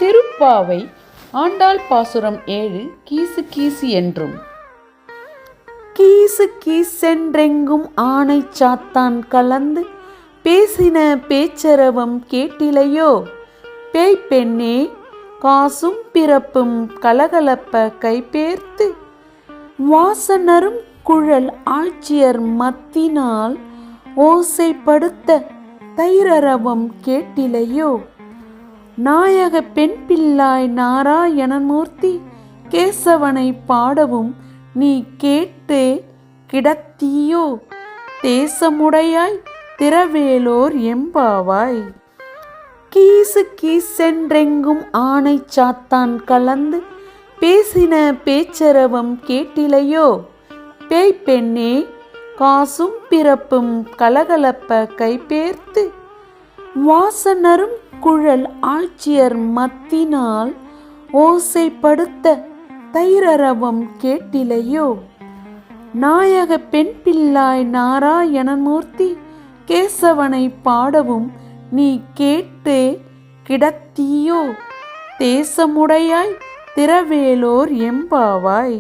திருப்பாவை ஆண்டாள் பாசுரம் 7 கீசு கீசு என்றும். கீசு கீசென்றெங்கும் ஆனை சாத்தான் கலந்து பேசின பேச்சரவம் கேட்டிலையோ? பேய் பெண்ணே காசும் பிறப்பும் கலகலப்ப கைபேர்த்து வாசனரும் குழல் ஆட்சியர் மத்தினால் ஓசைப்படுத்த தைரரவம் கேட்டிலையோ? நாயக பெண் பிள்ளாய் நாராயணமூர்த்தி கேசவனை பாடவும் நீ கேட்டு கிடத்தியோ? தேசமுடையாய் திரவேலோர் எம்பாவாய். கீசு கீசென்றெங்கும் ஆனை சாத்தான் கலந்து பேசின பேச்சரவம் கேட்டிலையோ? பேய் பெண்ணே காசும் பிறப்பும் கலகலப்ப கைபேர்த்து வாசனரும் குழல் ஆட்சியர் மத்தினால் ஓசைப்படுத்த தைரரவம் கேட்டிலையோ? நாயக பெண் பிள்ளாய் நாராயணமூர்த்தி கேசவனை பாடவும் நீ கேட்டு கிடத்தியோ? தேசமுடையாய் திரவேலோர் எம்பாவாய்.